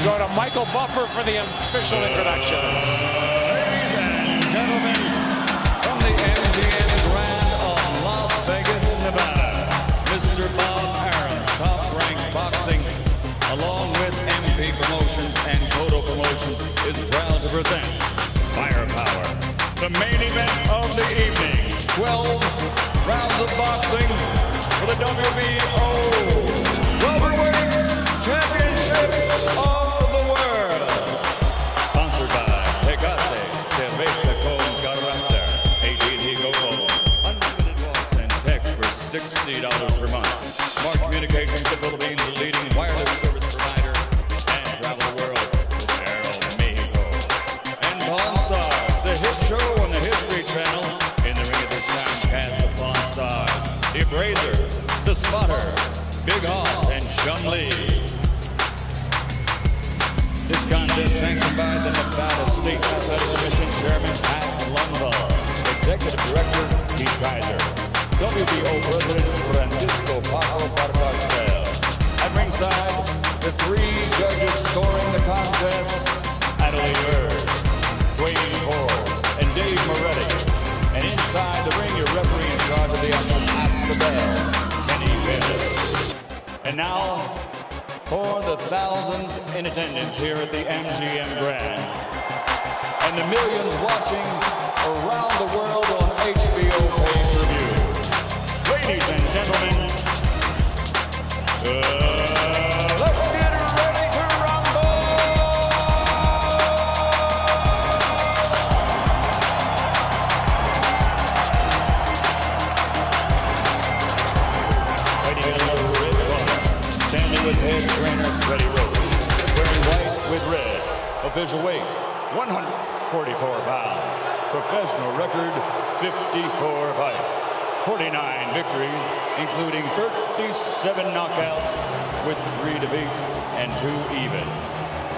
go to Michael Buffer for the official introduction. Ladies and gentlemen, from the MGM Grand of Las Vegas, Nevada, Mr. Bob Arum, top-ranked boxing, along with MP Promotions and Cotto Promotions, is proud to present Firepower, the main event of the evening. 12 rounds of boxing for the WBO Welterweight Championship of the World. Sponsored by Tecate, Cerveza con Carácter, AT&T GoGo, unlimited walks and text for $60 per month. Smart Communications, the Philippines, the leading wireless service provider, and travel the world with Aeromexico. And Pawn Stars, the hit show on the History Channel. In the ring at this time, cast the Pawn Stars, the Appraiser, the Spotter, Big Hoss, and Chun Li. This contest sanctioned by the Nevada State Athletic Commission Chairman Pat Lumbaugh, Executive Director Keith Kaiser, WBO President Francisco Paco Barcastel. At ringside, the three judges scoring the contest: Adelaide Bird, Dwayne Ford, and Dave Moretti. And inside the ring, your referee in charge of the action at the bell, Kenny Bayless. And now, for the thousands in attendance here at the MGM Grand, and the millions watching around the world on HBO pay-per-view. Ladies and gentlemen, let's get ready to rumble! Fighting in the red corner, standing with head trainer Freddie Roach, wearing white with red, official weight 144 pounds, professional record 54 fights, 49 victories, including 37 knockouts with 3 defeats and 2 even.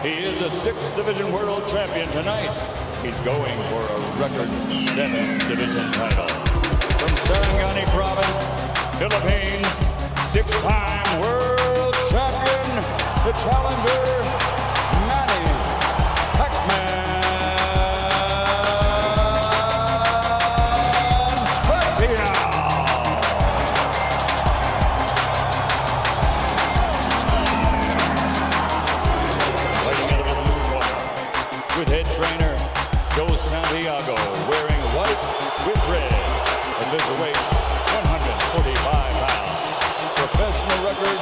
He is a 6th Division World Champion tonight. He's going for a record 7th Division title. From Sarangani Province, Philippines, 6-time World Champion, the challenger, Manny Pacquiao. With head trainer Joe Santiago, wearing white with red, official weight 145 pounds, professional record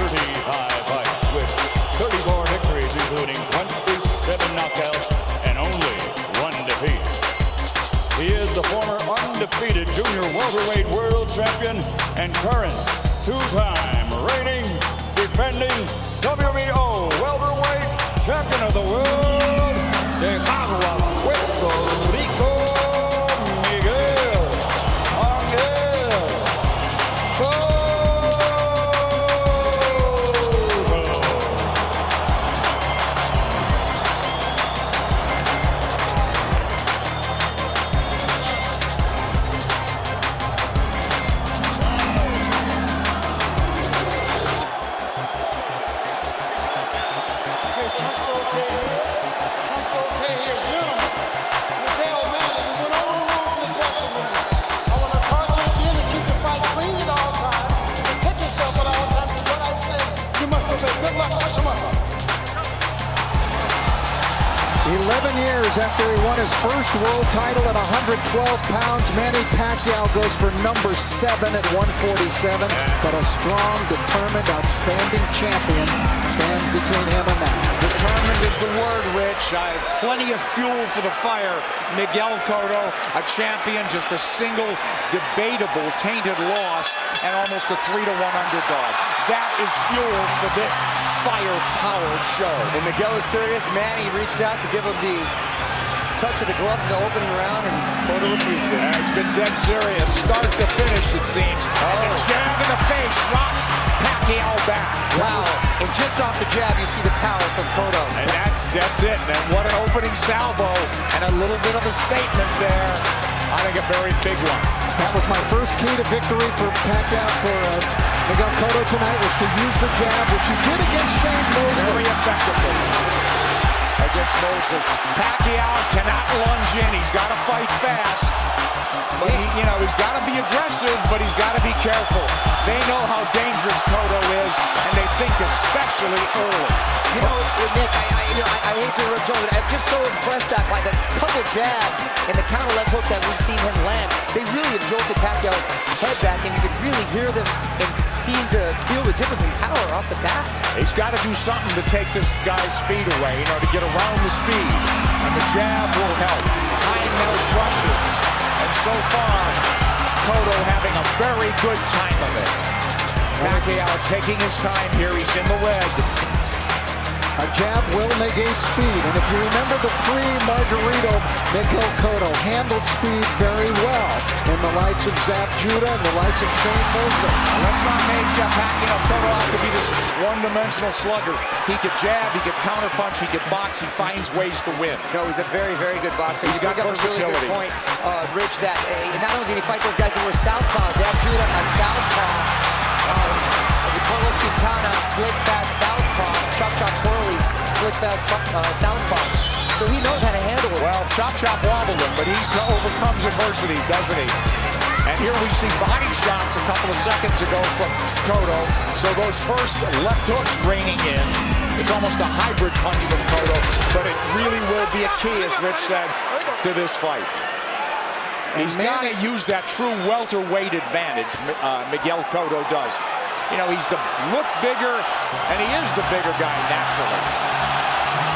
35 fights with 34 victories, including 27 knockouts and only 1 defeat. He is the former undefeated junior welterweight world champion and current 2-time reigning, defending WBO welterweight champion of the world, de Puerto Rico, Miguel. Good luck, touch him up. 11 years after he won his first world title at 112 pounds, Manny Pacquiao goes for number 7 at 147. But a strong, determined, outstanding champion stands between him and that. Determined is the word, Rich. Plenty of fuel for the fire. Miguel Cotto, a champion, just a single debatable tainted loss and almost a 3-1 underdog. That is fuel for this firepower show. And Miguel is serious. Manny reached out to give him the touch of the gloves in the opening round, and Cotto refused it. It's been dead serious, start to finish, it seems. And the jab in the face rocks Pacquiao back. Wow. And just off the jab, you see the power from Cotto. And that's it. And what an opening salvo, and a little bit of a statement there. I think a very big one. That was my first key to victory for Pacquiao, for Miguel Cotto tonight, was to use the jab, which he did against Shane Mosley. Very effectively against Mosley. Pacquiao cannot lunge in. He's got to fight fast. But he's got to be aggressive, but he's got to be careful. They know how dangerous Cotto is, and they think especially early. You know, Nick, I hate to interrupt Joe, but I'm just so impressed by the couple jabs and the counter left hook that we've seen him land. They really have jolted Pacquiao's head back, and you could really hear them and seem to feel the difference in power off the bat. He's got to do something to take this guy's speed away, to get around the speed. And the jab will help. Time those rushes. And so far, Cotto having a very good time of it. Pacquiao taking his time here. He's in the red. A jab will negate speed, and if you remember the pre-Margarito, Miguel Cotto handled speed very well in the likes of Zap Judah and the likes of Shane Mosley. Let's not make Cotto out to be this one-dimensional slugger. He could jab, he could counterpunch, he could box, he finds ways to win. No, he's a very, very good boxer. He's got versatility. A really good point, Rich, that not only did he fight those guys that were southpaws, Zap Judah, a southpaw. Carlos Quintana, slick fast southpaw. Chop Chop Corley, slick fast southpaw. So he knows how to handle it. Well, Chop Chop wobbled him, but he overcomes adversity, doesn't he? And here we see body shots a couple of seconds ago from Cotto. So those first left hooks raining in. It's almost a hybrid punch from Cotto, but it really will be a key, as Rich said, to this fight. He's got to use that true welterweight advantage, Miguel Cotto does. He's look bigger, and he is the bigger guy naturally.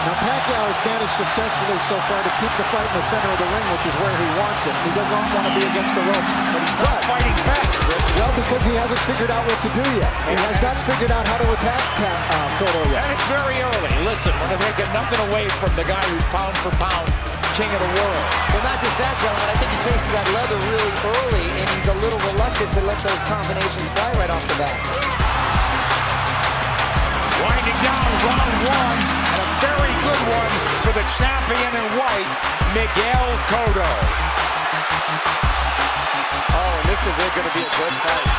Now, Pacquiao has managed successfully so far to keep the fight in the center of the ring, which is where he wants it. He does not want to be against the ropes. But he's not fighting fast, Rich. Well, because he hasn't figured out what to do yet. He has not figured out how to attack Cotto yet. And it's very early. Listen, we're going to take nothing away from the guy who's pound for pound king of the world. Well, not just that, gentlemen. I think he tasted that leather really early, and he's a little reluctant to let those combinations fly right off the bat. Winding down round one, and a very good one for the champion in white, Miguel Cotto. Oh, and this is going to be a good fight.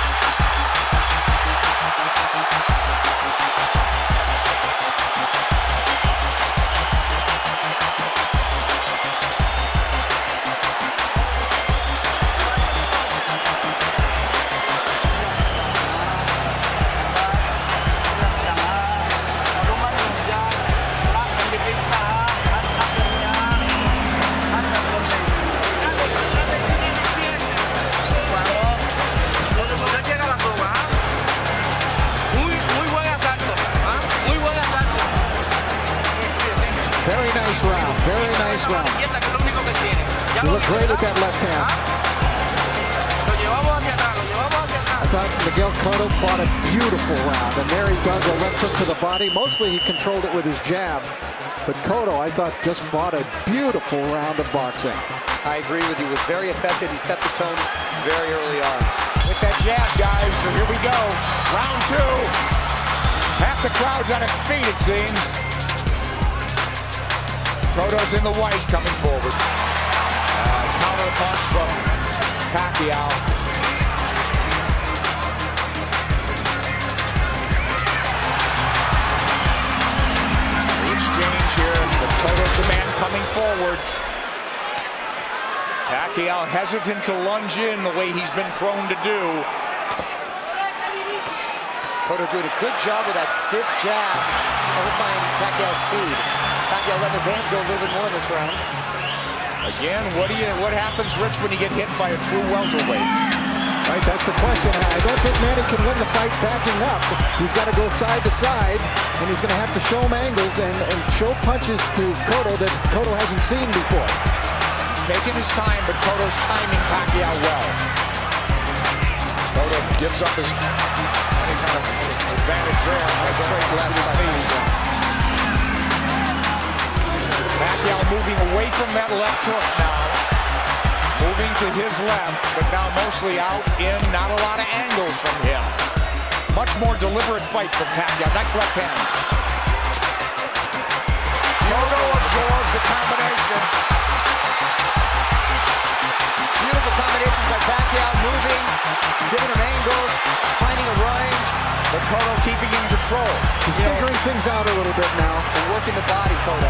Very nice round. Very nice round. You look great with that left hand. I thought Miguel Cotto fought a beautiful round, and there he does a left hook to the body. Mostly he controlled it with his jab, but Cotto, I thought, just fought a beautiful round of boxing. I agree with you. He was very effective. He set the tone very early on. With that jab, guys, so here we go. Round two. Half the crowd's on its feet, it seems. Cotto's in the white coming forward. Counter punch from Pacquiao. The exchange here, but Cotto's the man coming forward. Pacquiao hesitant to lunge in the way he's been prone to do. Cotto doing a good job with that stiff jab, overfying Pacquiao's speed. Pacquiao letting his hands go a little bit more in this round. Again, what happens, Rich, when you get hit by a true welterweight? Right, that's the question. I don't think Manny can win the fight backing up. He's got to go side to side, and he's going to have to show him angles and show punches to Cotto that Cotto hasn't seen before. He's taking his time, but Cotto's timing Pacquiao well. Cotto gives up any kind of advantage there. Straight left his knees. Pacquiao moving away from that left hook now. Moving to his left, but now mostly out in, not a lot of angles from him. Much more deliberate fight from Pacquiao. Nice left hand. Cotto absorbs the combination. Beautiful combinations by Pacquiao, moving, giving him angles, finding a range. But Cotto keeping in control. He's figuring things out a little bit now. And working the body, Cotto.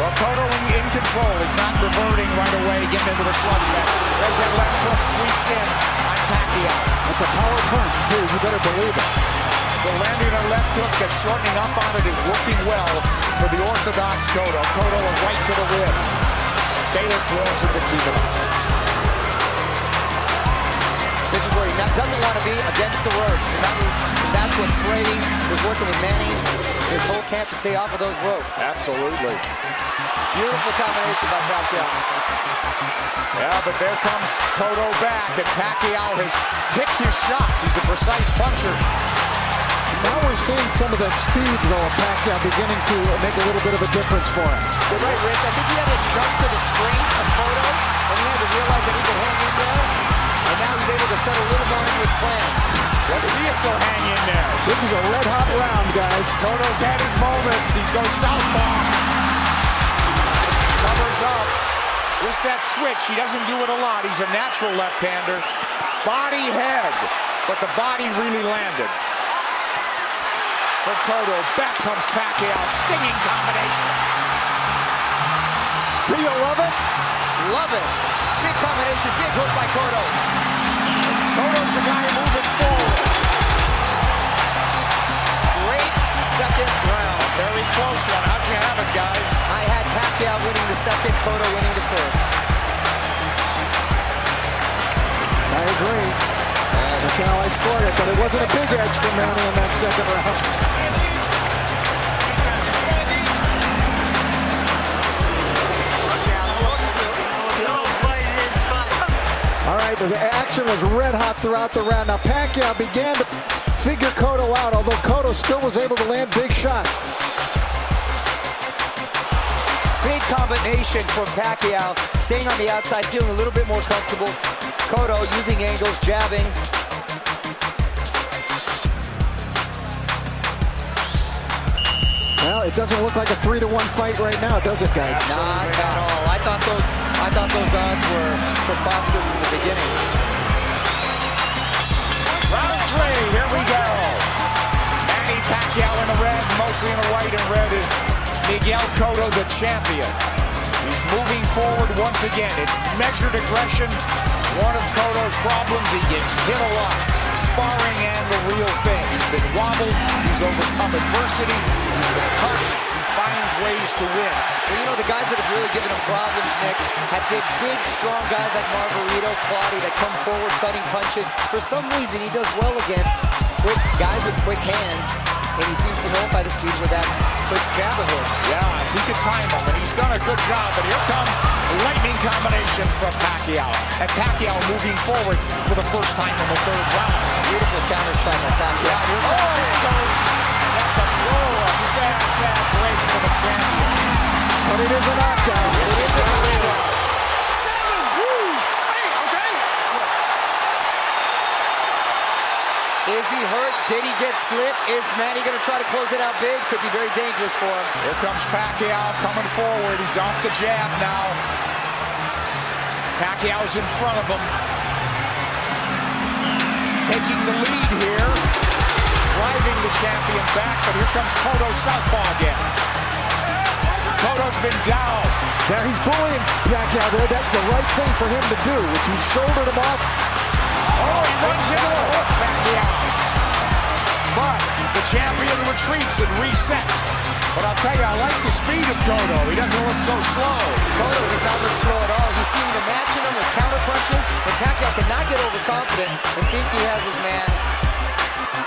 Well, Cotto in control. He's not reverting right away, getting into a slugfest. There's that left hook sweeps in on Pacquiao. That's a power punch, too. You better believe it. So landing a left hook that's shortening up on it is working well for the orthodox Cotto. Cotto right to the ribs. Bayless throws him to keep it up. This is where he doesn't want to be against the ropes. And that's what Brady was working with Manny, his whole camp to stay off of those ropes. Absolutely. Beautiful combination by Pacquiao. Yeah, but there comes Cotto back, and Pacquiao has picked his shots. He's a precise puncher. Now we're seeing some of that speed, though, of Pacquiao beginning to make a little bit of a difference for him. You're right, Rich. I think he had to adjust to the strength of Cotto, and he had to realize that he could hang in there. And now he's able to set a little more into his plan. Let's see if they'll hang in there. This is a red-hot round, guys. Cotto's had his moments. He's going southpaw. Covers up. Just that switch. He doesn't do it a lot. He's a natural left-hander. Body head. But the body really landed. For Cotto. Back comes Pacquiao. Stinging combination. Do you love it? Love it. Big combination. Big hook by Cotto. Cotto's the guy moving forward. Great second round. Very close one. How'd you have it, guys? I had Pacquiao winning the second, Cotto winning the first. I agree. That's how I scored it, but it wasn't a big edge for Manny in that second round. All right, the action was red hot throughout the round. Now Pacquiao began to figure Cotto out, although Cotto still was able to land big shots. Big combination from Pacquiao, staying on the outside, feeling a little bit more comfortable. Cotto using angles, jabbing. Well, it doesn't look like a 3-1 fight right now, does it, guys? Not at all. I thought those odds were preposterous from the beginning. Round 3, here we go. Manny Pacquiao in the red, mostly in the white and red is Miguel Cotto, the champion. He's moving forward once again. It's measured aggression. One of Cotto's problems, he gets hit a lot. Sparring and the real thing. He's been wobbled. He's overcome adversity. He's been hurt. He finds ways to win. Well, you know, the guys that have really given him problems, Nick, have been big, strong guys like Margarito, Claudio that come forward cutting punches. For some reason, he does well against quick guys with quick hands, and he seems to know by the speed where that quick jab of his. Yeah, he can time him, and he's done a good job. But here comes lightning combination from Pacquiao. And Pacquiao moving forward for the first time in the third round. Beautiful counter shot by Pacquiao. That's a blow-up. Bad break for the champion. But it is a knockdown. It is a knockdown. Is he hurt? Did he get slipped? Is Manny going to try to close it out big? Could be very dangerous for him. Here comes Pacquiao coming forward. He's off the jab now. Pacquiao's in front of him. Taking the lead here. Driving the champion back, but here comes Cotto southpaw again. Cotto's been down. Now he's bullying Pacquiao there. That's the right thing for him to do. If you shouldered him off. Oh, he runs into a hook, Pacquiao. But the champion retreats and resets. But I'll tell you, I like the speed of Cotto. He doesn't look so slow. Cotto does not look slow at all. He seemed to matching him with counter punches, and Pacquiao cannot get overconfident and think he has his man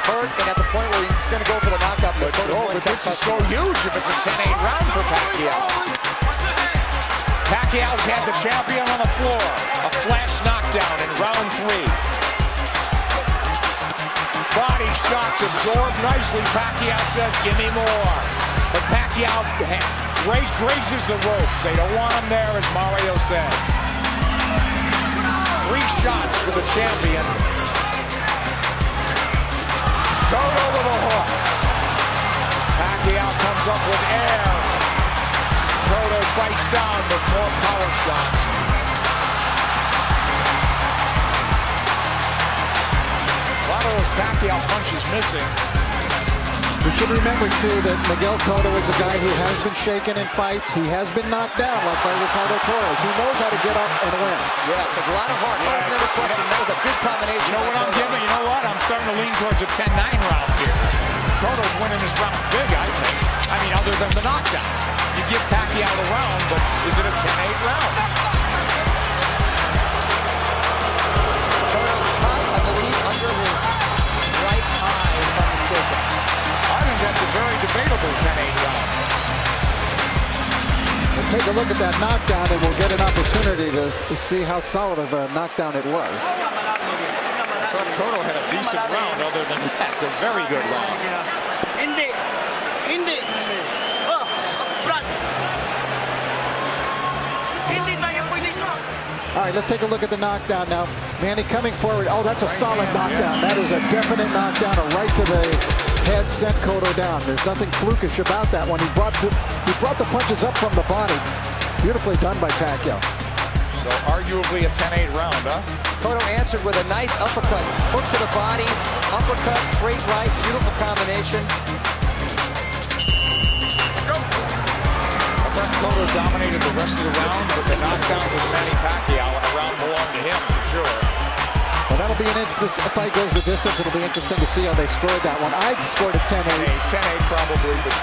hurt and at the point where he's going to go for the knockout. But this is so huge if it's a 10-8 round for Pacquiao. Pacquiao's had the champion on the floor. A flash knockdown in round 3. Body shots absorbed nicely. Pacquiao says, give me more. But Pacquiao grazes the ropes. They don't want him there, as Mario said. 3 shots for the champion. Cotto with a hook. Pacquiao comes up with air. Cotto bites down with more power shots. lot of those Pacquiao punches missing. We should remember, too, that Miguel Cotto is a guy who has been shaken in fights. He has been knocked down, like by Ricardo Torres. He knows how to get up and win. Yes, a lot of heart. That was never questioned. That was a big combination. You know what I'm giving? You know what? I'm starting to lean towards a 10-9 round here. Cotto's winning this round big, I think. I mean, other than the knockdown. You give Pacquiao the round, but is it a 10-8 round? Cotto's caught, I believe, under his right eye, if I'm mistaken. I think that's a very debatable 10-8 round. We'll take a look at that knockdown, and we'll get an opportunity to see how solid of a knockdown it was. I thought Cotto had a decent round. Other than that, a very good round. All right, let's take a look at the knockdown now. Manny coming forward. Oh, that's a solid knockdown. That is a definite knockdown. A right to the head sent Cotto down. There's nothing flukish about that one. He brought the punches up from the body. Beautifully done by Pacquiao. So arguably a 10-8 round, huh? Cotto answered with a nice uppercut. Hook to the body, uppercut, straight right, beautiful combination. I thought Cotto dominated the rest of the round, but the knockdown was Manny Pacquiao, and the round belonged to him, for sure. Well, that'll be an interesting, if the fight goes the distance, it'll be interesting to see how they scored that one. I'd scored a 10-8. 10-8 probably, but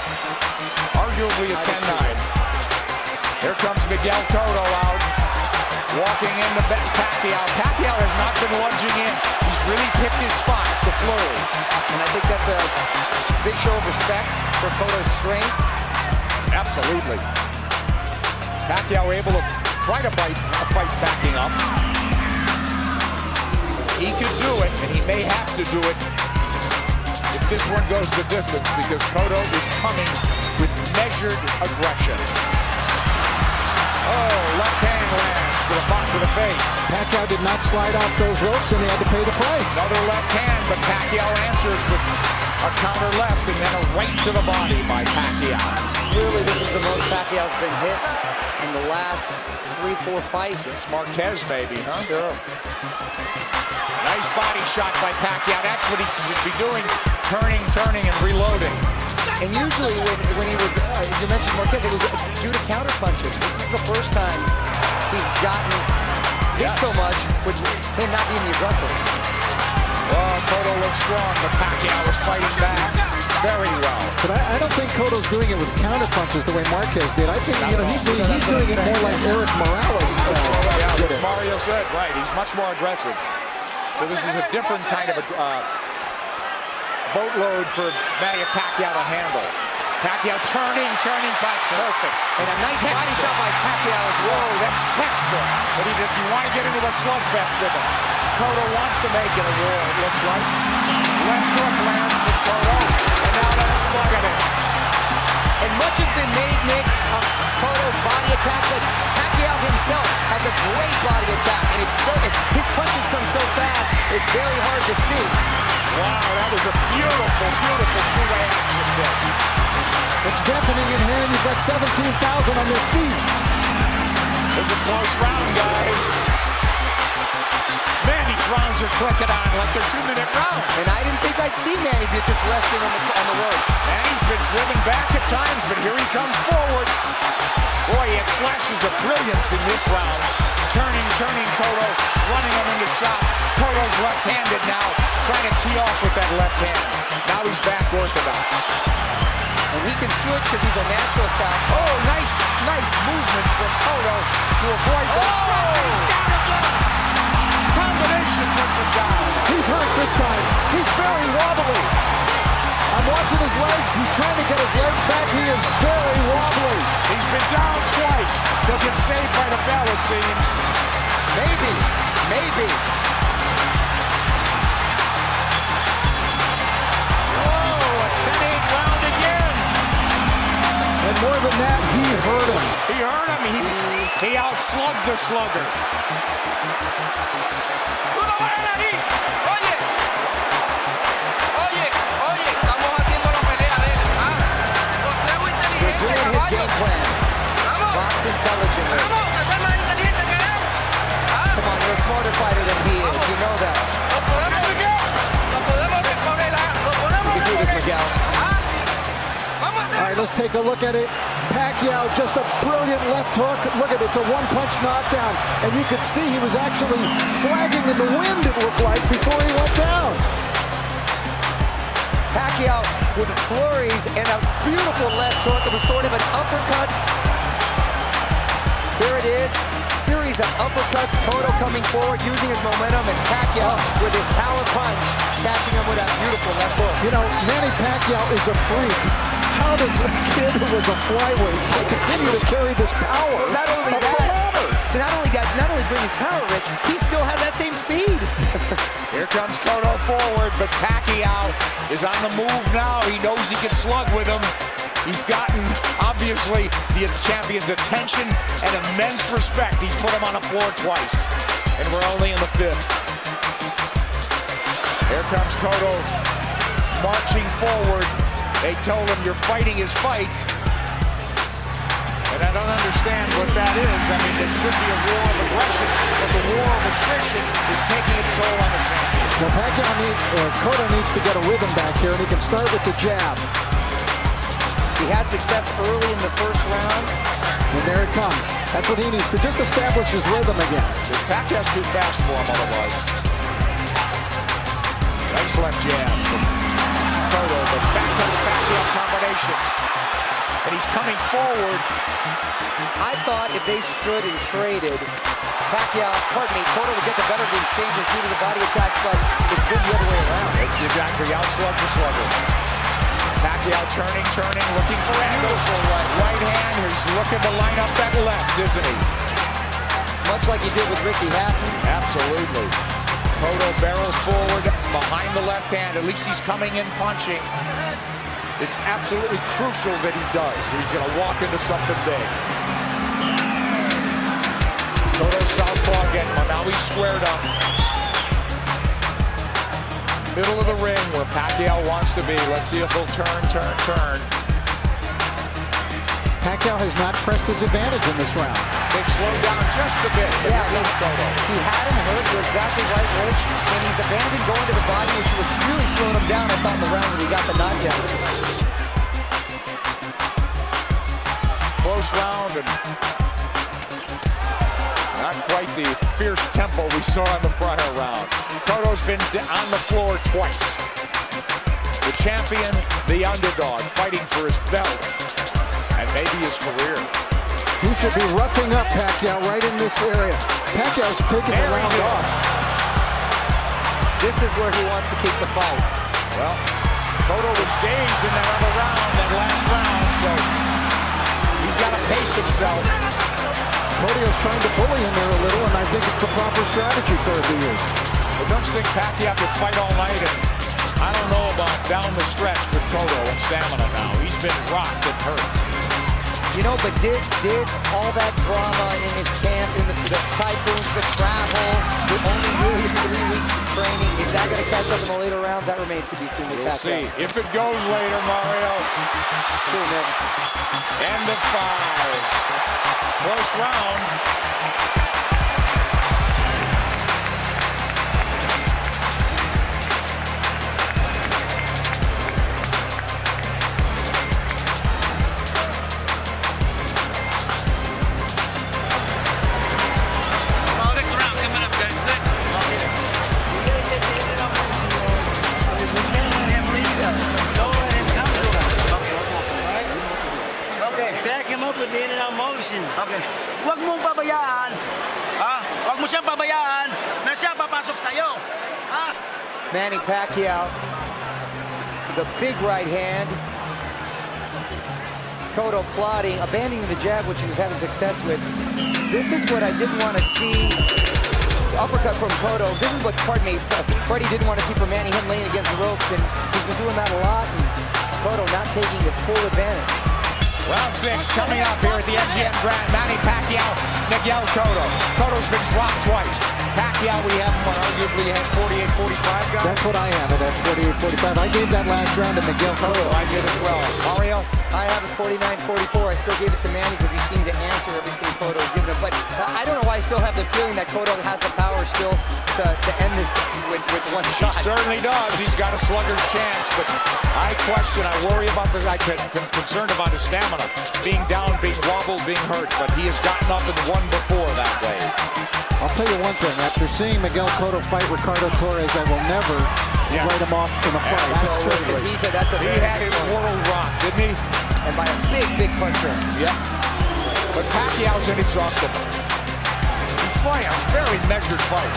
arguably a 10-9. Here comes Miguel Cotto out, walking in the Pacquiao. Pacquiao has not been lunging in. He's really picked his spots to flurry. And I think that's a big show of respect for Cotto's strength. Absolutely. Pacquiao able to try to fight backing up. He could do it, and he may have to do it if this one goes the distance, because Cotto is coming with measured aggression. Oh, left hand lands to the back of the face. Pacquiao did not slide off those ropes, and he had to pay the price. Another left hand, but Pacquiao answers with a counter left and then a right to the body by Pacquiao. Clearly, this is the most Pacquiao's been hit in the last 3-4 fights. Since Marquez, maybe, huh? Sure. Nice body shot by Pacquiao. That's what he should be doing, turning, and reloading. And usually when he was, you mentioned Marquez, it was due to counter punches. This is the first time he's gotten hit so much with him not being the aggressor. Oh, Cotto looks strong, but Pacquiao is fighting back very well. But I don't think Cotto's doing it with counter punches the way Marquez did. I think he's doing it more like Eric Morales did it. Mario said, right, he's much more aggressive. So this is a different kind of boatload for Manny Pacquiao to handle. Pacquiao turning, that's perfect. And a nice body shot by Pacquiao as well. Whoa, that's textbook. But he does, you want to get into a slugfest with him. Cotto wants to make it a war, it looks like. Left hook lands for Cotto, and now that's slug at it. And much has been made, Nick, of Cotto's body attack, but Pacquiao himself has a great body attack, and his punches come so fast, it's very hard to see. Wow, that was a beautiful two-way action there. It's deafening in here, and you've got 17,000 on your feet. It's a close round, guys. Man, these rounds are clicking on like they're 2-minute rounds. And I didn't think I'd see Manny just resting on the ropes. Manny's been driven back at times, but here he comes forward. Boy, he had flashes of brilliance in this round. Turning Cotto, running him into shots. Cotto's left-handed now, trying to tee off with that left hand. Now he's back orthodox. And he can switch because he's a natural southpaw. Oh, nice movement from Cotto to avoid those shots. Combination puts him down. He's hurt this time. He's very wobbly. I'm watching his legs. He's trying to get his legs back. He is very wobbly. He's been down twice. He'll get saved by the bell, it seems. Maybe. Oh, a 10-8 round again. And more than that, he hurt him. He hurt him. He outslugged the slugger. Doing his game plan. Box intelligently. Come on, you're a smarter fighter than he is. You know that. let's take a look at it. Pacquiao, just a brilliant left hook. Look at it, it's a one-punch knockdown. And you could see he was actually flagging in the wind, it looked like, before he went down. Pacquiao with flurries and a beautiful left hook. It was sort of an uppercut. There it is. Series of uppercuts. Cotto coming forward, using his momentum, and Pacquiao with his power punch, catching him with that beautiful left hook. You know, Manny Pacquiao is a freak. How does a kid who was a flyweight continue to carry this power? Well, not only that, not only bring his power, Rich, he still has that same speed. Here comes Cotto forward, but Pacquiao is on the move now. He knows he can slug with him. He's gotten, obviously, the champion's attention and immense respect. He's put him on the floor twice, and we're only in the fifth. Here comes Cotto marching forward. They told him, you're fighting his fight. And I don't understand what that is. I mean, it should be a war of aggression, but the war of attrition is taking its toll on the champion. Well, Cotto needs to get a rhythm back here, and he can start with the jab. He had success early in the first round. And there it comes. That's what he needs to just establish his rhythm again. Pacquiao's too fast for him otherwise. Nice left jab from Cotto, but back comes Pacquiao's combinations. And he's coming forward. I thought if they stood and traded, Cotto would get the better of the exchanges due to the body attacks, but it's been the other way around. It's exactly outslug for slugger. Pacquiao turning, looking for angles. Right hand, he's looking to line up that left, isn't he? Much like he did with Ricky Hatton. Absolutely. Cotto barrels forward behind the left hand. At least he's coming in punching. It's absolutely crucial that he does. He's going to walk into something big. Cotto southpaw again. Now he's squared up. Middle of the ring where Pacquiao wants to be. Let's see if he'll turn. Pacquiao has not pressed his advantage in this round. They've slowed down just a bit. But yeah, he had him hurt. You're exactly right, Rich. And he's abandoned going to the body, which was really slowing him down, I thought, in the round when he got the knockdown. Close round and not quite the fierce tempo we saw in the prior round. Cotto's been on the floor twice. The champion, the underdog, fighting for his belt and maybe his career. He should be roughing up Pacquiao right in this area. Pacquiao's taking the round off. This is where he wants to keep the fight. Well, Cotto was dazed in that other round, that last round, so he's got to pace himself. Cotto's trying to bully him there a little, and I think it's the proper strategy for him to use. But don't you think Pacquiao could fight all night? And I don't know about down the stretch with Cotto and stamina now. He's been rocked and hurt. You know, but did all that drama in his camp, in the typhoons, the travel, the only really 3 weeks of training, is that going to catch up in the later rounds? That remains to be seen with Pacquiao. We'll see. If it goes later, Mario. It's true, man. End of 5. Close round. With the in-and-out motion. Okay. Huwag mong pabayaan. Huwag mo siyang pabayaan na siya papasok sa'yo. Manny Pacquiao, the big right hand. Cotto plotting, abandoning the jab, which he was having success with. This is what I didn't want to see. The uppercut from Cotto. This is what, Freddie didn't want to see from Manny, him laying against the ropes, and he's been doing that a lot, and Cotto not taking the full advantage. Round 6 coming up here at the MGM Grand. Manny Pacquiao, Miguel Cotto. Cotto's been dropped twice. Pacquiao, we have him arguably had 48-45 guys. That's what I have it at 48-45. I gave that last round to Miguel Cotto. I did as well. Mario? I have it 49-44. I still gave it to Manny because he seemed to answer everything Cotto was giving him. But I don't know why I still have the feeling that Cotto has the power still to end this with one shot. He certainly does. He's got a slugger's chance, but I worry about I'm concerned about his stamina. Being down, being wobbled, being hurt, but he has gotten up and won before that way. I'll tell you one thing. After seeing Miguel Cotto fight Ricardo Torres, I will never write him off in a fight. Absolutely. He said that's He had his world rock, didn't he? And by a big puncher. Yep. But Pacquiao's inexhaustible. He's fighting a very measured fight.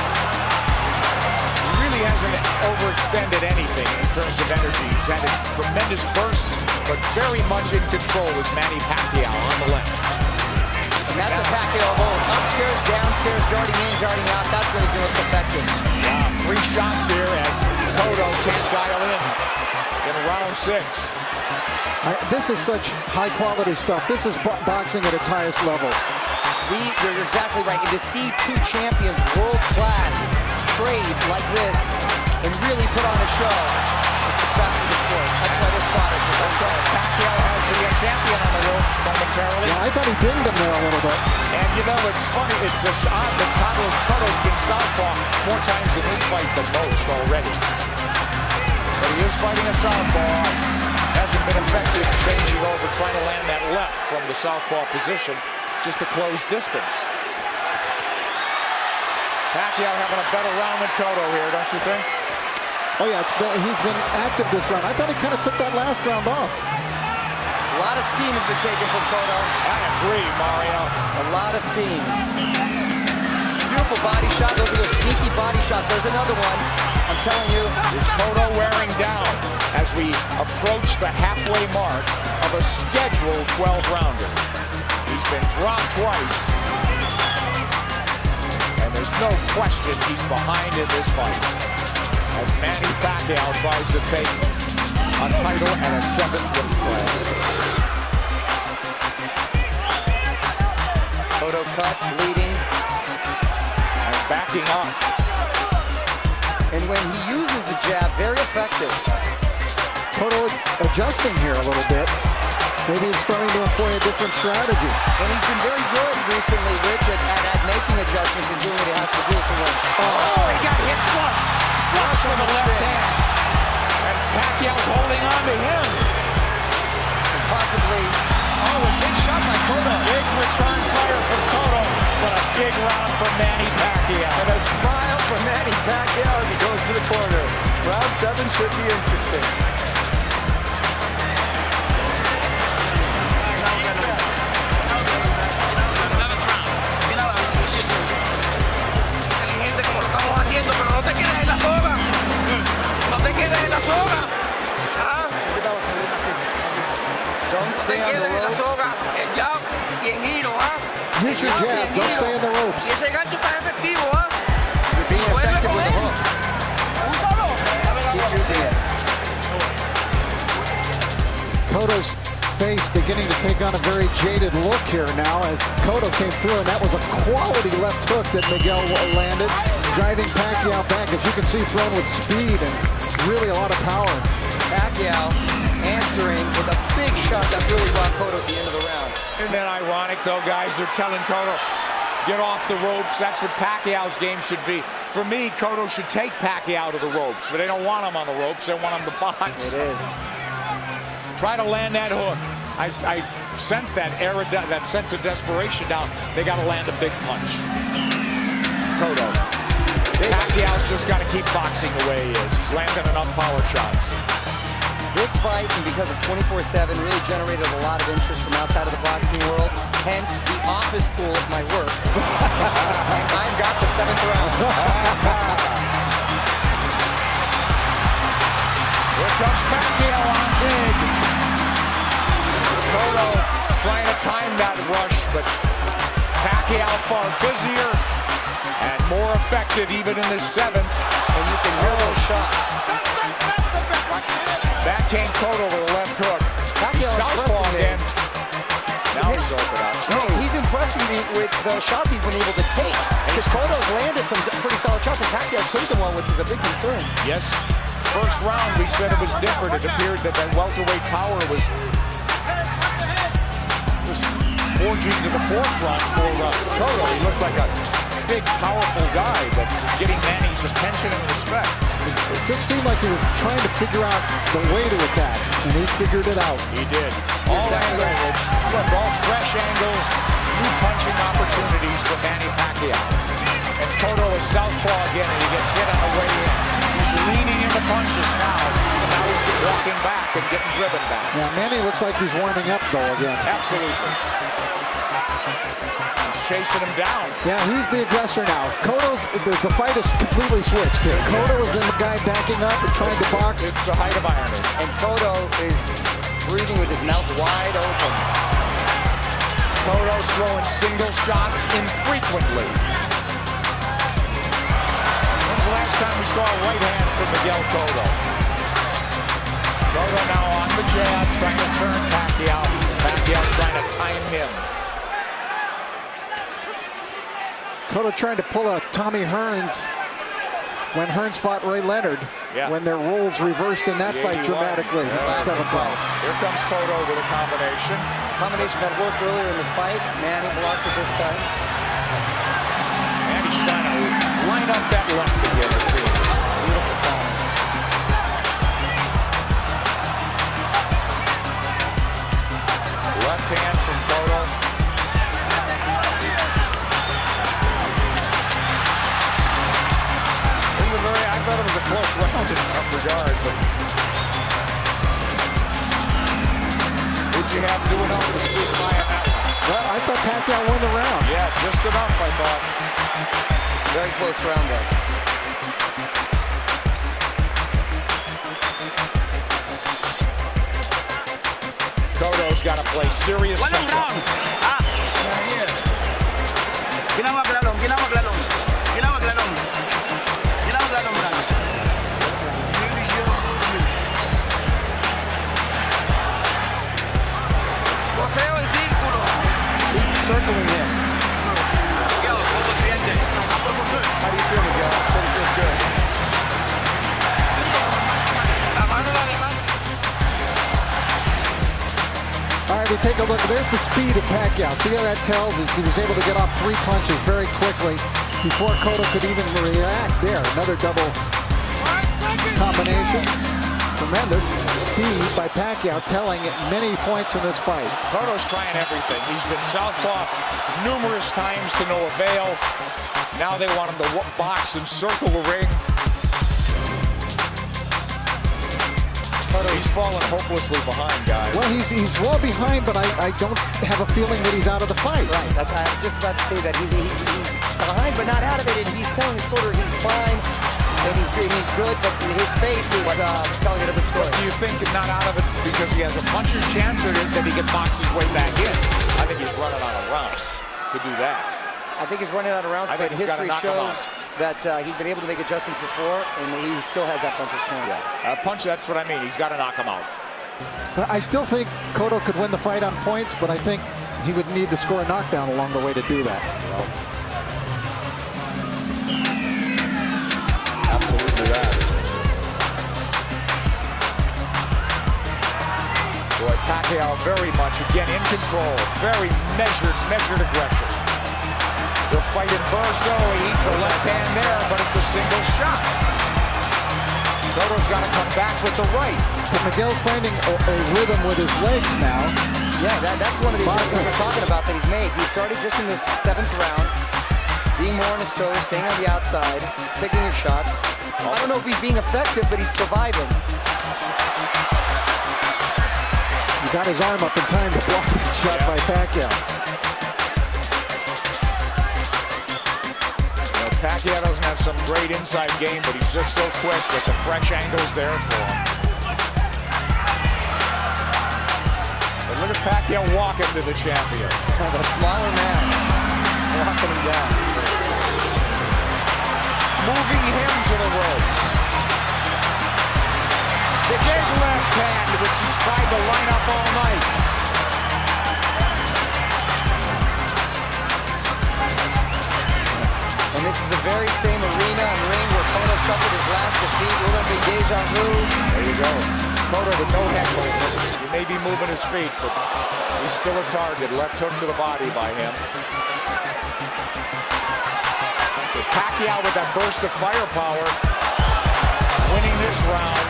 He really hasn't overextended anything in terms of energy. He's had a tremendous bursts, but very much in control is Manny Pacquiao on the left. And that's the Pacquiao hold. Upstairs, downstairs, darting in, darting out. That's when he's the most effective. Yeah, 3 shots here as Cotto can't dial in round 6. This is such high-quality stuff. This is boxing at its highest level. You're exactly right. And to see 2 champions, world-class, trade like this and really put on a show, it's the best of the sport. That's why this product is so good. Pacquiao has the champion on the ropes momentarily. Yeah, I thought he dinged him there a little bit. And you know, it's funny. It's just odd that Cotto's been southpaw more times in this fight than most already. But he is fighting a southpaw. Hasn't been effective changing over, trying to land that left from the southpaw position just to close distance. Pacquiao having a better round than Cotto here, don't you think? Oh yeah, he's been active this round. I thought he kind of took that last round off. A lot of steam has been taken from Cotto. I agree, Mario. A lot of steam. Beautiful body shot. Those are the sneaky body shots. There's another one. I'm telling you. Is Cotto wearing down as we approach the halfway mark of a scheduled 12-rounder? He's been dropped twice. And there's no question he's behind in this fight, as Manny Pacquiao tries to take a title at a 7th weight class. Cotto cut, bleeding. And backing up. And when he uses the jab, very effective. Cotto adjusting here a little bit. Maybe he's starting to employ a different strategy. And he's been very good recently, Rich, at making adjustments and doing what he has to do to win. Oh, he got hit flush. Flush with the left hand. And Pacquiao's holding on to him. And possibly, a big shot by Cotto. Big return fire for Cotto, but a big round for Manny Pacquiao. And a smile for Manny Pacquiao as he goes to the corner. Round 7 should be interesting. Pero no te quedes en la soga. No te quedes en la soga. Don't stay on the en la ropes. soga. El jab y en giro, Use your jab. Don't stay in the ropes. Y ese gancho está efectivo, You're being effective with the hook. Úsalo. Keep using it. Cotto's face beginning to take on a very jaded look here now as Cotto came through, and that was a quality left hook that Miguel landed, driving Pacquiao back, as you can see, thrown with speed and really a lot of power. Pacquiao answering with a big shot that really brought Cotto at the end of the round. Isn't that ironic, though, guys? They're telling Cotto, get off the ropes. That's what Pacquiao's game should be. For me, Cotto should take Pacquiao to the ropes, but they don't want him on the ropes. They want him to box. It is. Try to land that hook. I sense that sense of desperation now. They got to land a big punch. Cotto. Pacquiao's just got to keep boxing the way he is. He's landing enough power shots. This fight, and because of 24/7, really generated a lot of interest from outside of the boxing world. Hence, the office pool at my work. And I've got the 7th round. Here comes Pacquiao on big. Cotto trying to time that rush, but Pacquiao far busier and more effective even in the 7th. And you can hear those shots. Back came Cotto with a left hook. Pacquiao Southpaw pressing again. point with the shots he's been able to take. Because Cotto's landed some pretty solid shots, and Pacquiao's taken one, which was a big concern. Yes. First round, we said it was different. It appeared that welterweight power was forging to the forefront for Cotto. He looked like a big, powerful guy, but getting Manny's attention and respect. It just seemed like he was trying to figure out the way to attack, and he figured it out. He did. All angles, look, all fresh angles, new punching opportunities for Manny Pacquiao. And Cotto is southpaw again, and he gets hit on the way in. He's leaning into punches now, and now he's walking back and getting driven back. Yeah, Manny looks like he's warming up, though, again. Absolutely. He's chasing him down. Yeah, he's the aggressor now. Cotto's, the fight is completely switched here. Cotto is the guy backing up and trying to box. It's the height of irony. And Cotto is breathing with his mouth wide open. Cotto's throwing single shots infrequently. When's the last time we saw a right hand from Miguel Cotto? Cotto now on the jab, trying to turn Pacquiao. Pacquiao trying to time him. Cotto trying to pull a Tommy Hearns when Hearns fought Ray Leonard, when their roles reversed in that fight dramatically in the 7th round. Here comes Cotto with a combination. Combination that worked earlier in the fight. Manny blocked it this time. And he's trying to line up that left again, it seems. Beautiful ball. Left hand from Cotto. I thought it was a close round in some regard, but would you have to do enough to squeeze by on that one? Well, I thought Pacquiao won the round. Yeah, just enough, I thought. Very close round there. Cotto's got to play serious Walang catch-up. round. Ginawag lalong, ginawag lalong. Ginawag lalong. Ginawag lalong lang. Poseo en círculo. Circling him. Miguel, ¿cómo sientes? How do you feel, Miguel? I said he feels good. La mano la demás. All right, we take a look. There's the speed of Pacquiao. See how that tells? He was able to get off 3 punches very quickly before Cotto could even react. There, another double combination. Tremendous speed by Pacquiao, telling at many points in this fight. Cotto's trying everything. He's been southpaw numerous times to no avail. Now they want him to box and circle the ring. Cotto, he's fallen hopelessly behind, guys. Well, he's well behind, but I don't have a feeling that he's out of the fight. Right, I was just about to say that he's behind but not out of it, and he's telling his quarter he's fine, and he's good, but his face is telling it a good story. Do you think not out of it because he has a puncher's chance, or that he can box his way back in? I think he's running out of rounds to do that. I think he's running out of rounds, but history shows that he's been able to make adjustments before, and he still has that puncher's chance. Yeah. Punch, that's what I mean. He's got to knock him out. But I still think Cotto could win the fight on points, but I think he would need to score a knockdown along the way to do that. Well, absolutely that. Boy, Pacquiao very much, again, in control. Very measured aggression. They'll fight in Verso. He eats a left hand there, but it's a single shot. Cotto's got to come back with the right. But Miguel's finding a rhythm with his legs now. Yeah, that's one of the adjustments we're talking about that he's made. He started just in this 7th round, being more on his toes, staying on the outside, picking his shots. I don't know if he's being effective, but he's surviving. He got his arm up in time to block that shot by Pacquiao. Pacquiao doesn't have some great inside game, but he's just so quick that some fresh angles there for him. But look at Pacquiao walking to the champion. The smaller man walking him down. Moving him to the ropes. The big left hand, which he's tried to line up all night. very same arena and ring where Cotto suffered his last defeat. Will it be deja vu? There you go. Cotto with no head movement. He may be moving his feet, but he's still a target. Left hook to the body by him. So Pacquiao with that burst of firepower, winning this round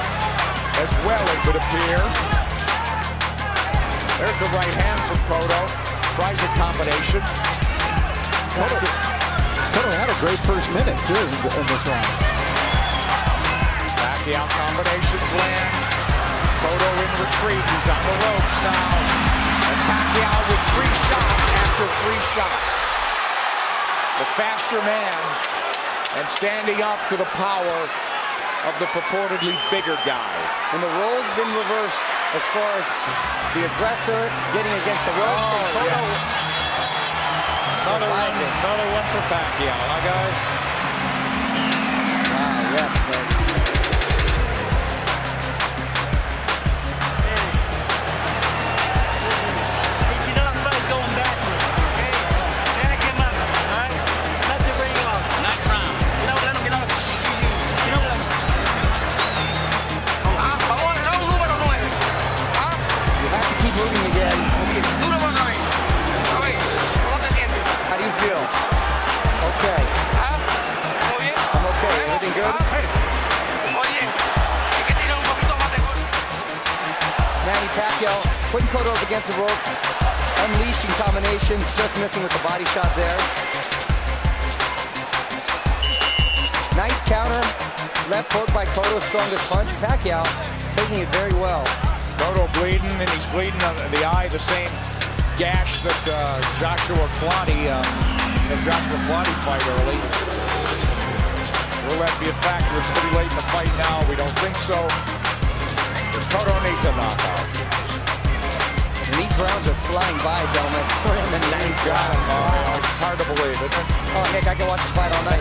as well, it would appear. There's the right hand from Cotto. Tries a combination. Cotto had a great first minute, too, in this round. Pacquiao combinations land. Cotto in retreat. He's on the ropes now. And Pacquiao with 3 shots after 3 shots. The faster man and standing up to the power of the purportedly bigger guy. And the roles been reversed as far as the aggressor getting against the ropes. And Cotto Another one for Pacquiao, huh, guys? Wow, yes, man. You know I'm about going backwards, okay? Back him up, all right? Let the ring off. Nice round. You know what? You know what? Número 9. You have to keep moving again. Número 9. Oye, ¿cómo te sientes? How do you feel? Okay. ¿Todo bien? I'm okay. Everything good? Oye, hay que tirar un poquito más de gol. Manny Pacquiao putting Cotto up against the rope, unleashing combinations, just missing with the body shot there. Nice counter, left hook by Cotto's strongest punch. Pacquiao taking it very well. Cotto bleeding, and he's bleeding on the eye, the same gash that Joshua Plotty fight early. Will that be a factor? It's pretty late in the fight now. We don't think so. But Cotto needs a knockout. And these rounds are flying by, gentlemen. We're in the ninth round. Oh, it's hard to believe, isn't it? Oh, Nick, I can watch the fight all night.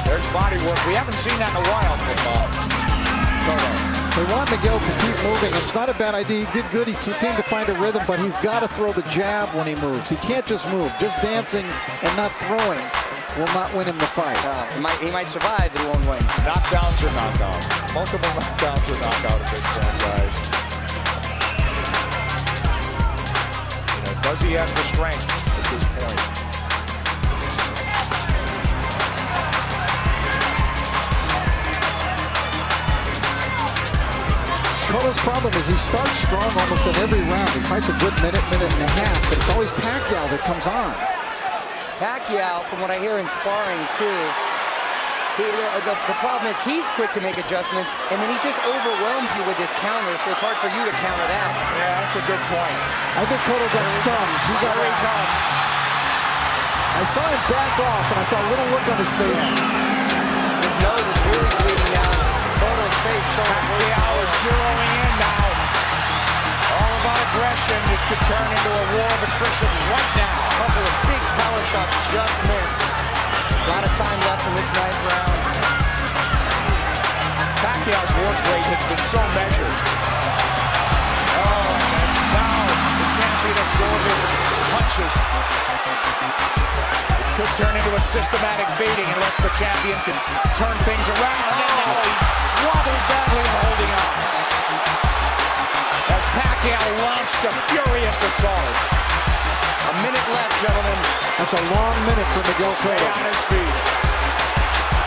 There's body work. We haven't seen that in a while from Cotto. They want Miguel to keep moving. It's not a bad idea. He did good. He seemed to find a rhythm, but he's got to throw the jab when he moves. He can't just move. Just dancing and not throwing will not win him the fight. He might survive, but he won't win. Knockdowns or knockouts. Multiple knockdowns or knockout at this point, guys. You know, does he have the strength at this point? Cotto's problem is he starts strong almost in every round. He fights a good minute and a half, but it's always Pacquiao that comes on. Pacquiao, from what I hear in sparring too, the problem is he's quick to make adjustments, and then he just overwhelms you with his counter, so it's hard for you to counter that. Yeah, that's a good point. I think Cotto got stunned. Here he comes. I saw him back off, and I saw a little look on his face. Yes. His nose is really bleeding now. Cotto's face showing. Pacquiao is zeroing in now. All about aggression. This could turn into a war of attrition right now. A couple of big power shots just missed. A lot of time left in this ninth round. Pacquiao's work rate has been so measured. Oh, and now the champion absorbing punches. It could turn into a systematic beating unless the champion can turn things around. And now he's wobbled badly and holding on. As Pacquiao launched a furious assault. A minute left, gentlemen. That's a long minute for Miguel Stay Cotto. on his feet.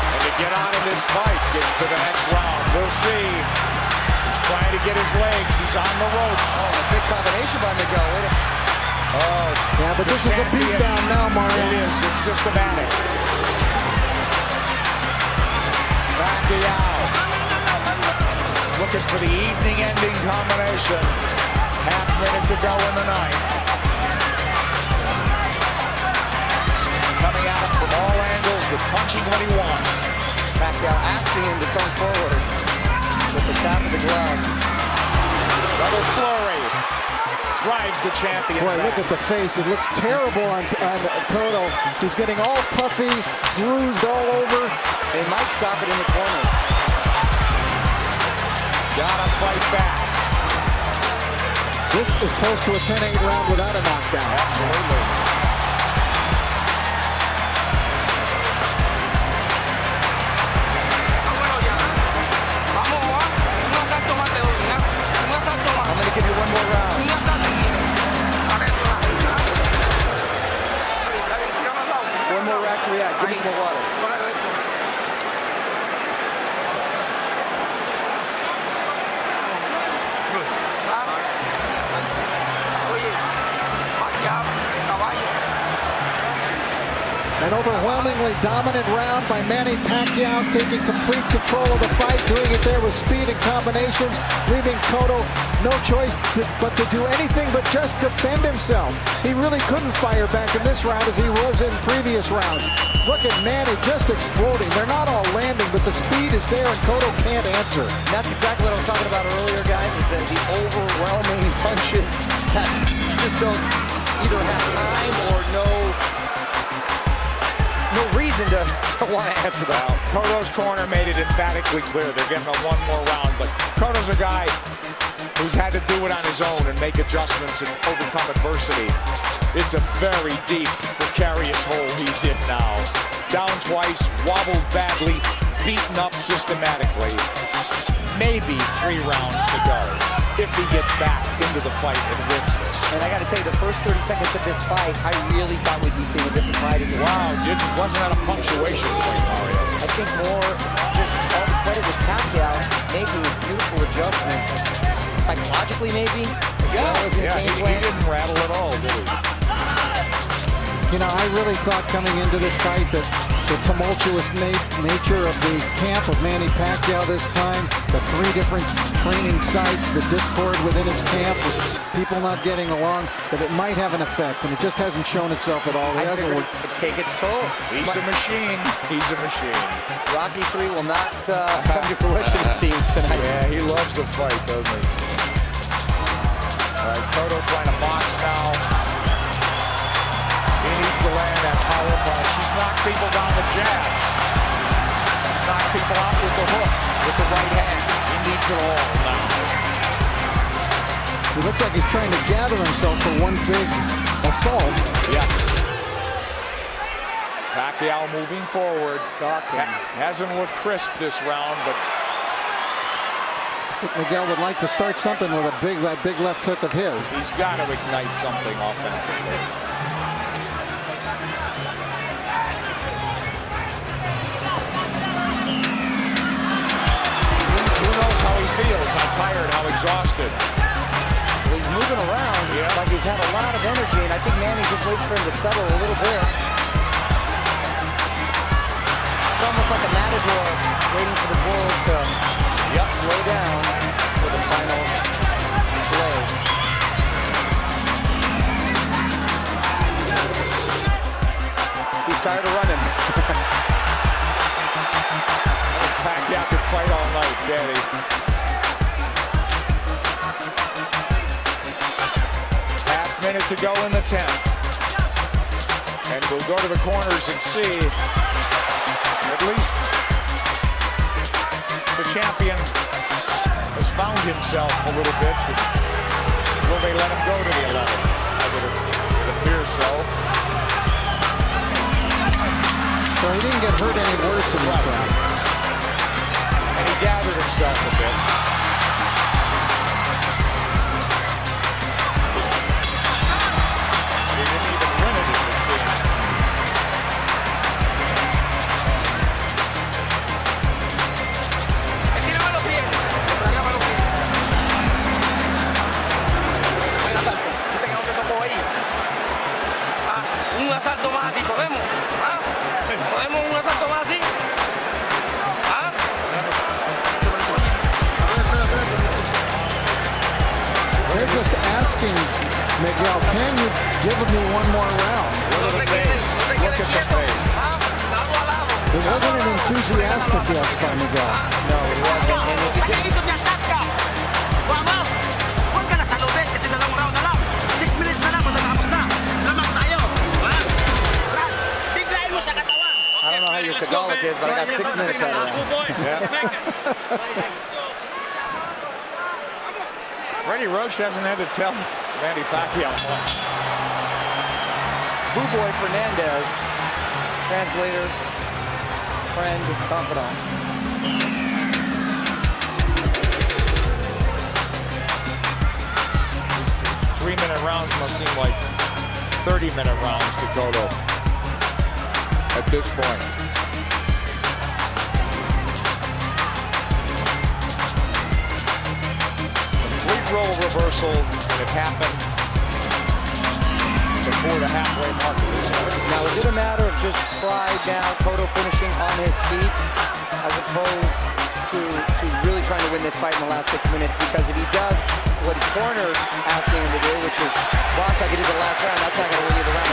And to get out of this fight, get to the next round. We'll see. He's trying to get his legs. He's on the ropes. Oh, a big combination by Miguel. Oh, Yeah, but this is a beatdown now, Mario. It is. It's systematic. Pacquiao looking for the evening-ending combination. Half minute to go in the ninth. Coming at him from all angles with punching when he wants. Pacquiao asking him to come forward with the tap of the gloves. Another flurry. Drives the champion Boy, back. look at the face. It looks terrible on Cotto. He's getting all puffy, bruised all over. They might stop it in the corner. Gotta fight back. This is close to a 10-8 round without a knockdown. Absolutely. overwhelmingly dominant round by Manny Pacquiao, taking complete control of the fight, doing it there with speed and combinations, leaving Cotto no choice but to do anything but just defend himself. He really couldn't fire back in this round as he was in previous rounds. Look at Manny just exploding. They're not all landing, but the speed is there and Cotto can't answer. That's exactly what I was talking about earlier, guys, is that the overwhelming punches that just don't either have time or no reason to want to answer that. Cotto's corner made it emphatically clear they're getting a one more round, but Cotto's a guy who's had to do it on his own and make adjustments and overcome adversity. It's a very deep, precarious hole he's in now. Down twice, wobbled badly, beaten up systematically. Maybe 3 rounds to go if he gets back into the fight and wins this. And I got to tell you, the first 30 seconds of this fight, I really thought we'd be seeing a different fight in this Wow, wasn't that a punctuation point, Mario? I think more just all the credit with Pacquiao making beautiful adjustments. Psychologically, maybe? Yeah, he didn't rattle at all, did he? You know, I really thought coming into this fight that the tumultuous nature of the camp of Manny Pacquiao this time, the 3 different training sites, the discord within his camp, with people not getting along, that it might have an effect, and it just hasn't shown itself at all. I figured it'd take its toll. He's a machine. He's a machine. Rocky 3 will not come to fruition, it seems, tonight. Yeah, he loves the fight, doesn't he? All right, Cotto trying to box now. He needs to land that power punch. He's knocked people down with jabs. He's knocked people out with the hook, with the right hand. He needs it all now. He looks like he's trying to gather himself for one big assault. Yeah. Pacquiao moving forward. Hasn't looked crisp this round, but I think Miguel would like to start something with that big left hook of his. he's got to ignite something offensively. Who knows how he feels, how tired, how exhausted. Well, he's moving around like he's had a lot of energy, and I think Manny's just waiting for him to settle a little bit. It's almost like a matador waiting for the bull to slow down for the final slow. He's tired of running. Pacquiao could fight all night, Danny. Half-minute to go in the 10th. And we'll go to the corners and see at least the champion has found himself a little bit. Will they let him go to the 11th? It appears so. So he didn't get hurt any worse in this round. And he gathered himself a bit. He didn't even win it, it would seem. Un asalto más así, ¿podemos? ¿Ah? ¿Podemos un asalto más así? ¿Ah? They're just asking Miguel, can you give me one more round? Look at the face. Look at the face. ¿Ah? Lado a lado. It wasn't an enthusiastic yes by Miguel. No, it wasn't. Pajarito te ataca. Vamos. Huwag ka na sa lobet kasi dalawang round na lang. 6 minutes na lang, matapos na. Lamang tayo. Ha? Brad, biglayin mo sa katawan. I don't know how your Tagalog is, but I got 6 minutes out of that. Freddie Roach hasn't had to tell Manny Pacquiao much. Boo Boy Fernandez, translator, friend, confidant. These 3-minute rounds must seem like 30-minute rounds to Cotto at this point. Complete role reversal, and it happened to before the halfway mark of this fight. Now, is it a matter of just pride now, Cotto finishing on his feet, as opposed to really trying to win this fight in the last 6 minutes? Because if he does what his corner's asking him to do, which is box like he did the last round, that's not going to win you the round.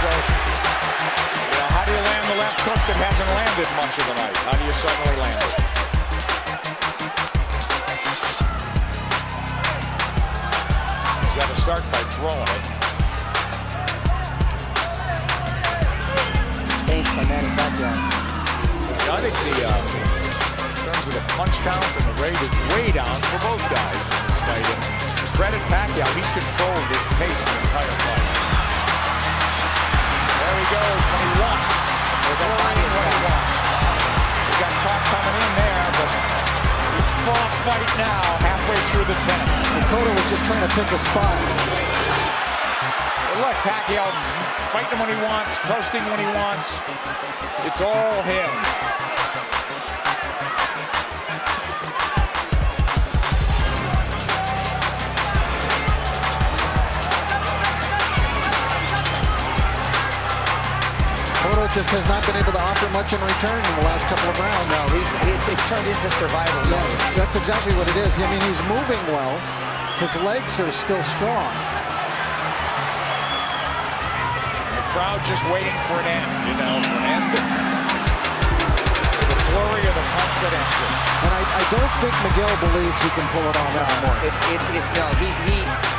So, how do you land the left hook that hasn't landed much of the night? How do you suddenly land it? He's got to start by throwing it. Thanks by Manny Pacquiao. I think in terms of the punch count and the rate is way down for both guys in this fight. And credit Pacquiao, he's controlled his pace the entire fight. There he goes when he wants. There's a line when he wants. He got caught coming in there, but he's full fight now, halfway through the 10. And Cotto was just trying to pick a spot. Look, Pacquiao fighting when he wants, coasting when he wants. It's all him. Cotto just has not been able to offer much in return in the last couple of rounds. No, it's turned into survival. Yeah, that's exactly what it is. I mean, he's moving well. His legs are still strong. Crowd just waiting for an end, you know, for an end. The flurry of the punch that ends it. And I don't think Miguel believes he can pull it off anymore. It's no. He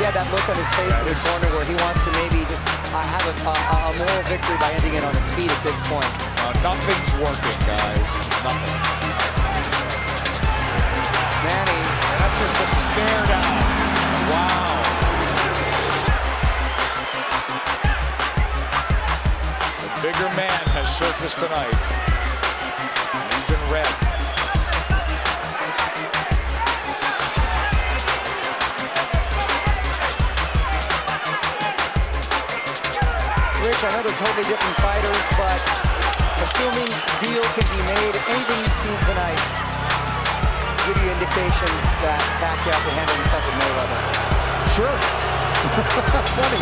had that look on his face in his corner where he wants to maybe just have a moral victory by ending it on his feet at this point. Nothing's working, guys. Nothing. Manny. And that's just a stare down. Wow. Bigger man has surfaced tonight. He's in red. Rich, I know they're totally different fighters, but assuming deal can be made, anything you've seen tonight give you indication that Pacquiao can handle himself with Mayweather. Sure. Funny.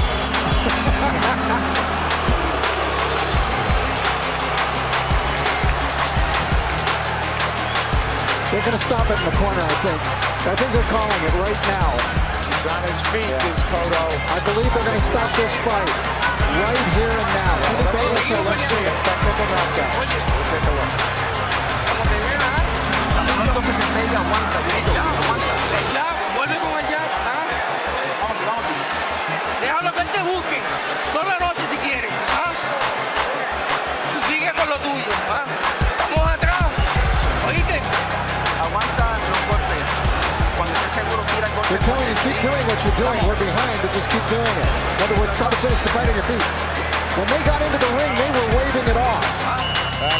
They're going to stop it in the corner, I think. I think they're calling it right now. He's on his feet, is Cotto. I believe they're going to stop this fight right here and now. Let's see it. Technical knockout. We'll take a look. Ya, vuelve con el jab. Vamos. Déjalo que te busquen. Toda la noche si quieren. Tú sigue con lo tuyo. Vamos atrás. ¿Oíste? Aguanta los golpes. Cuando estés seguro, tira el golpe. They're telling you, keep doing what you're doing. We're behind, but just keep doing it. In other words, try to finish the fight on your feet. When they got into the ring, they were waving it off.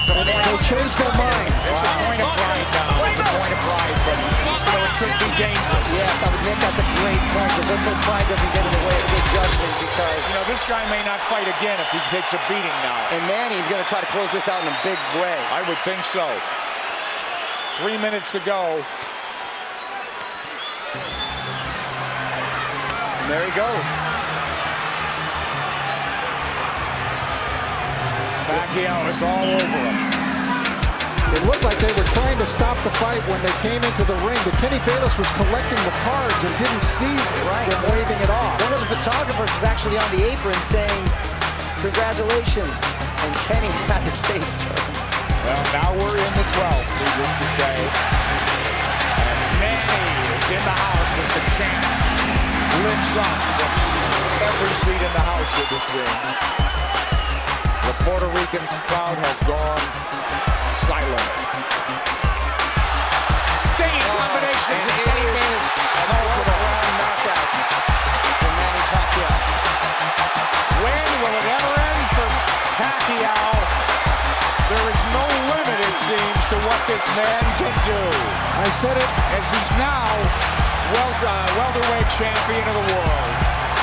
They changed their mind. It's a point of pride now. It's a point of pride, but it could be dangerous. Yes, I would admit that's a great point, because let's hope pride doesn't get in the way of good judgment, because This guy may not fight again if he takes a beating now. and Manny's going to try to close this out in a big way. I would think so. 3 minutes to go. And there he goes. Pacquiao is all over him. It looked like they were trying to stop the fight when they came into the ring, but Kenny Bayless was collecting the cards and didn't see them waving it off. One of the photographers was actually on the apron saying, "Congratulations," and Kenny had his face turned. Well, now we're in the 12th, needless to say. And Manny is in the house as the champ lifts up from every seat in the house, it would seem. The Puerto Rican crowd has gone silent. Stinging combinations of Kenny Bayless. An ultimate round knockout for Manny Pacquiao. When will it ever end for Pacquiao? There is no limit, it seems, to what this man can do. I said it. As he's now welterweight champion of the world.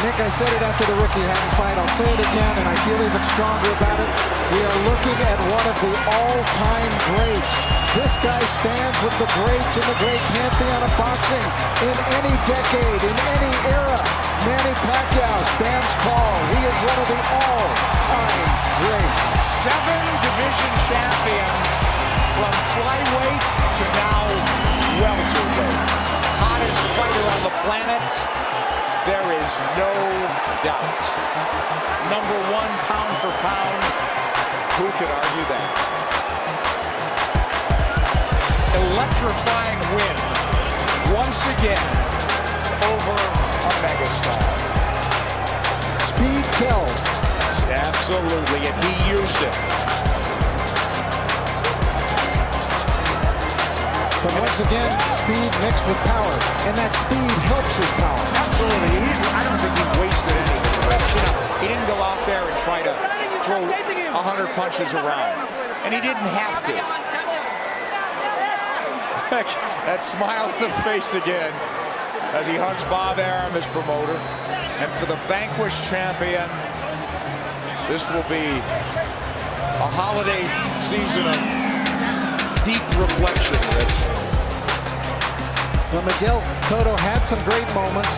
Nick, I said it after the Ricky Hatton fight. I'll say it again, and I feel even stronger about it. We are looking at one of the all-time greats. This guy stands with the greats in the great pantheon of boxing in any decade, in any era. Manny Pacquiao stands tall. He is one of the all-time greats. 7-division champion from flyweight to now welterweight. Hottest fighter on the planet. There is no doubt. Number 1 pound for pound. Who could argue that? Electrifying win once again over a megastar. Speed kills. Absolutely, and he used it. But once again, speed mixed with power, and that speed helps his power. Absolutely. I don't think he wasted anything. He didn't go out there and try to throw 100 punches around, and he didn't have to. That smile on the face again as he hugs Bob Arum, his promoter. And for the vanquished champion, this will be a holiday season of deep reflection, Rich. Well, Miguel Cotto had some great moments.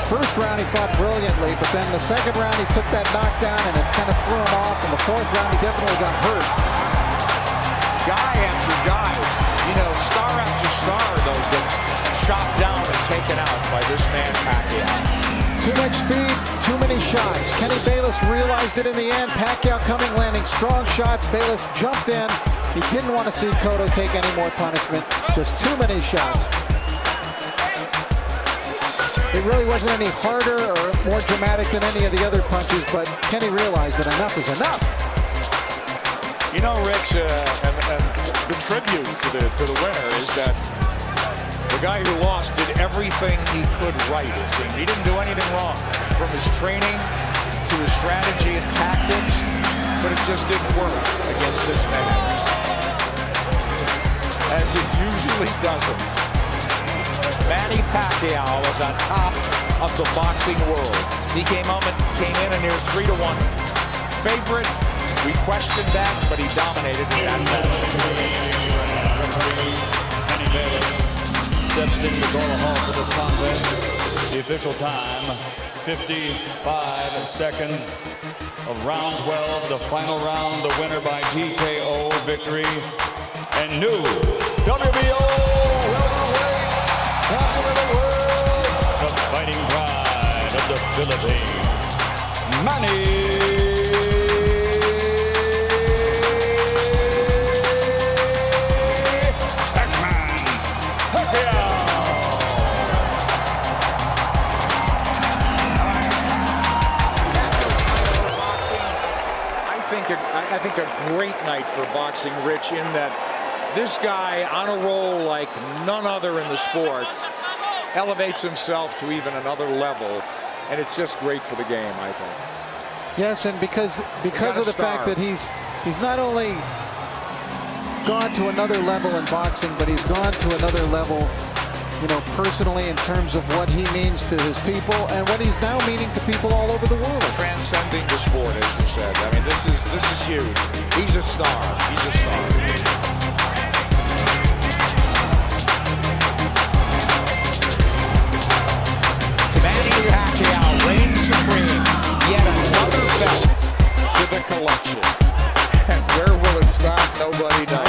First round he fought brilliantly, but then the second round he took that knockdown and it kind of threw him off. In the fourth round he definitely got hurt. Guy after guy, you know, star after star, though, gets chopped down and taken out by this man Pacquiao. Too much speed, too many shots. Kenny Bayless realized it in the end. Pacquiao coming, landing strong shots. Bayless jumped in. He didn't want to see Cotto take any more punishment. Just too many shots. It really wasn't any harder or more dramatic than any of the other punches, but Kenny realized that enough is enough. You know, Rich, and the tribute to the winner is that the guy who lost did everything he could right, it seemed. He didn't do anything wrong, from his training to his strategy and tactics, but it just didn't work against this man, as it usually doesn't. Manny Pacquiao was on top of the boxing world. He came in a near 3-1 favorite. We questioned that, but he dominated in that fashion. Manny Bayless steps into the Gola Hall for this contest. The official time, 55 seconds of round 12, the final round, the winner by TKO victory, and new WBO welterweight champion of the world, the fighting pride of the Philippines, Manny I think a great night for boxing, Rich, in that this guy on a roll like none other in the sport elevates himself to even another level, and it's just great for the game, I think. Yes, and because of the fact that he's not only gone to another level in boxing, but he's gone to another level, you know, personally in terms of what he means to his people and what he's now meaning to people all over the world. Transcending the sport, as you said. I mean, this is huge. He's a star. He's a star. Manny Pacquiao reigns supreme. Yet another belt to the collection. And where will it stop? Nobody knows.